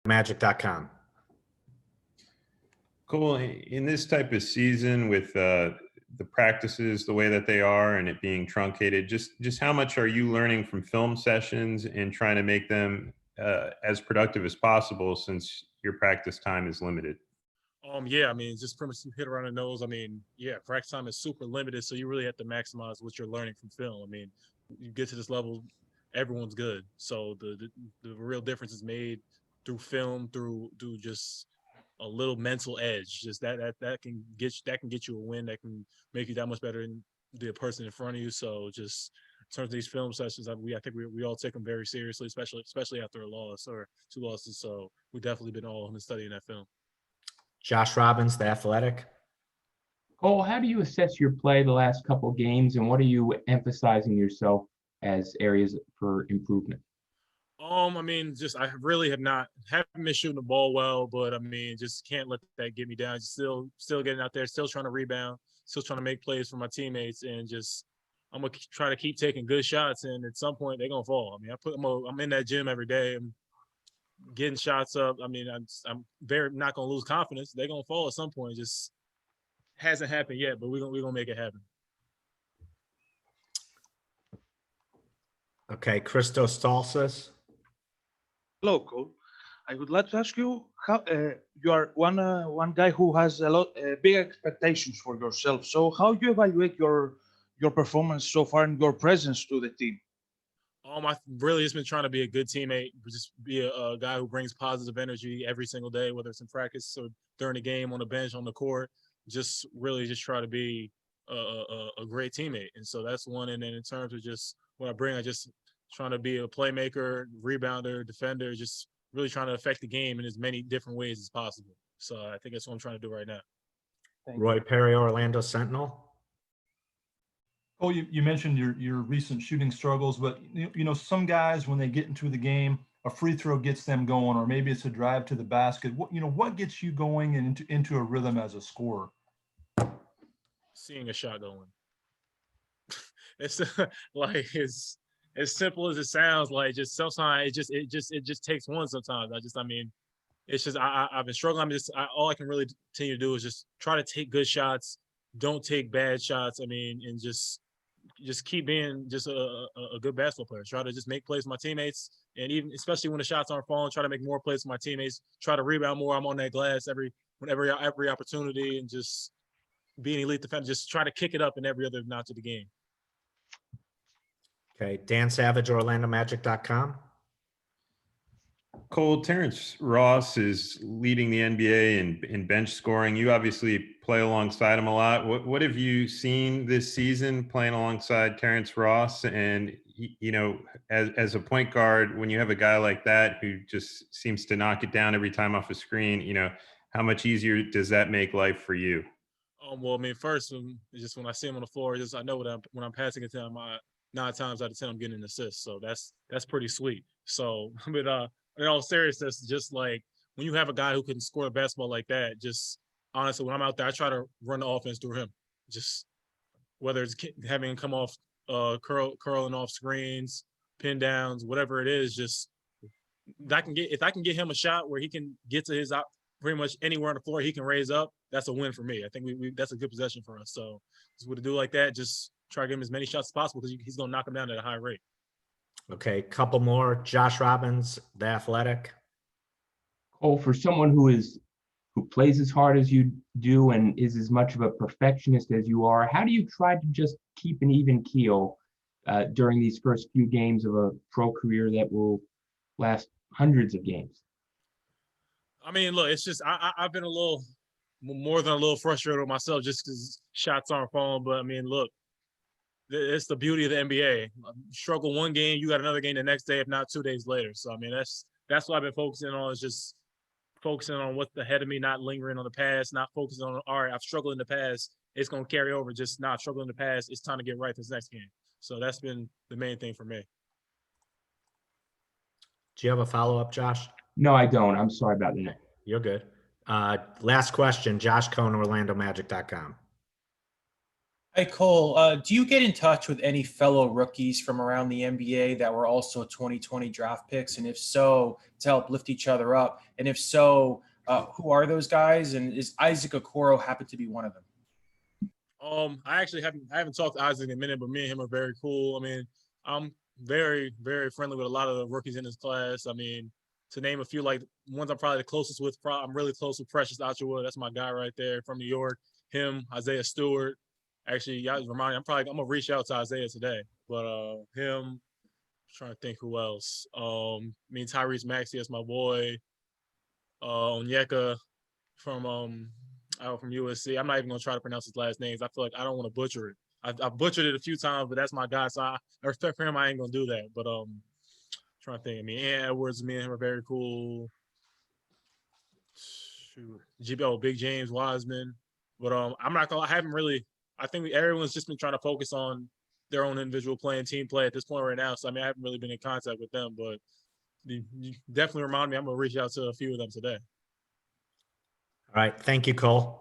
Magic.com. Cool. In this type of season with the practices the way that they are and it being truncated, just how much are you learning from film sessions and trying to make them as productive as possible since your practice time is limited? Yeah, I mean, just pretty much hit around the nose. I mean, yeah, practice time is super limited, so you really have to maximize what you're learning from film. I mean, you get to this level, everyone's good. So the real difference is made through film, through just a little mental edge. Just that can get you a win. That can make you that much better than the person in front of you. So just in terms of these film sessions, I think we all take them very seriously, especially after a loss or two losses. So we definitely been all in studying that film. Josh Robbins, The Athletic. Cole, how do you assess your play the last couple games, and what are you emphasizing yourself as areas for improvement? I mean, just I really haven't been shooting the ball well, but I mean, just can't let that get me down. Just still getting out there, still trying to rebound, still trying to make plays for my teammates, and just I'm gonna try to keep taking good shots. And at some point, they're gonna fall. I mean, I'm in that gym every day. I'm getting shots up. I mean, I'm very not gonna lose confidence. They're gonna fall at some point. Just hasn't happened yet, but we're gonna make it happen. Okay, Christos Stalsis. Hello, Cole. I would like to ask you how you are one guy who has a lot big expectations for yourself. So how you evaluate your performance so far and your presence to the team? I really just been trying to be a good teammate, just be a guy who brings positive energy every single day, whether it's in practice or during the game, on the bench, on the court. Just really just try to be a great teammate. And so that's one. And then in terms of just what I bring, I just trying to be a playmaker, rebounder, defender, just really trying to affect the game in as many different ways as possible. So I think that's what I'm trying to do right now. Roy Perry, Orlando Sentinel. Oh, you mentioned your recent shooting struggles, but you know some guys when they get into the game, a free throw gets them going, or maybe it's a drive to the basket. What gets you going and into a rhythm as a scorer? Seeing a shot going. It's like it's as simple as it sounds. Like just sometimes it just takes one. Sometimes I mean, it's just I've been struggling. All I can really continue to do is just try to take good shots. Don't take bad shots. I mean, and just keep being just a good basketball player. Try to just make plays for my teammates, and even especially when the shots aren't falling, try to make more plays for my teammates. Try to rebound more. I'm on that glass every opportunity, and just be an elite defender. Just try to kick it up in every other notch of the game. Okay, Dan Savage, OrlandoMagic.com. Cole, Terrence Ross is leading the NBA in bench scoring. You obviously play alongside him a lot. What have you seen this season playing alongside Terrence Ross? And, you know, as a point guard, when you have a guy like that who just seems to knock it down every time off a screen, you know, how much easier does that make life for you? Well, I mean, first, just when I see him on the floor, I know when I'm passing it to him, 9 times out of 10, I'm getting an assist. So that's pretty sweet. So, but in all seriousness, just like when you have a guy who can score a basketball like that, just honestly, when I'm out there, I try to run the offense through him. Just whether it's having him come off, curling off screens, pin downs, whatever it is, just if I can get him a shot where he can get to his pretty much anywhere on the floor he can raise up, that's a win for me. I think that's a good possession for us. So just with a dude like that, just try to give him as many shots as possible because he's going to knock him down at a high rate. Okay, couple more. Josh Robbins, The Athletic. Cole, for someone who plays as hard as you do and is as much of a perfectionist as you are, how do you try to just keep an even keel during these first few games of a pro career that will last hundreds of games? I mean, look, it's just I've been a little more than a little frustrated with myself just because shots aren't falling. But I mean, look, it's the beauty of the NBA. Struggle one game, you got another game the next day, if not 2 days later. So I mean, that's what I've been focusing on, is just focusing on what's ahead of me, not lingering on the past, not focusing on, all right, I've struggled in the past, it's going to carry over. Just not struggling in the past. It's time to get right this next game. So that's been the main thing for me. Do you have a follow-up, Josh? No, I don't. I'm sorry about that. You're good. Last question, Josh Cohn, OrlandoMagic.com. Hi, Cole. Do you get in touch with any fellow rookies from around the NBA that were also 2020 draft picks? And if so, to help lift each other up? And if so, who are those guys? And is Isaac Okoro happen to be one of them? I actually haven't talked to Isaac in a minute, but me and him are very cool. I mean, I'm very, very friendly with a lot of the rookies in this class. I mean, to name a few, like ones I'm probably the closest with, I'm really close with Precious Achiuwa. That's my guy right there from New York. Him, Isaiah Stewart. Actually, y'all remind me, I'm gonna reach out to Isaiah today. But him, I'm trying to think who else. Me and Tyrese Maxey, that's my boy. Onyeka from out from USC. I'm not even gonna try to pronounce his last names. I feel like I don't want to butcher it. I've butchered it a few times, but that's my guy. So I respect for him. I ain't gonna do that. But trying to think. I mean, Ant Edwards, me and him are very cool. Shoot, Big James Wiseman. But I'm not gonna. I haven't really. I think everyone's just been trying to focus on their own individual play and team play at this point right now. So I mean, I haven't really been in contact with them, but you definitely remind me. I'm gonna reach out to a few of them today. All right. Thank you, Cole.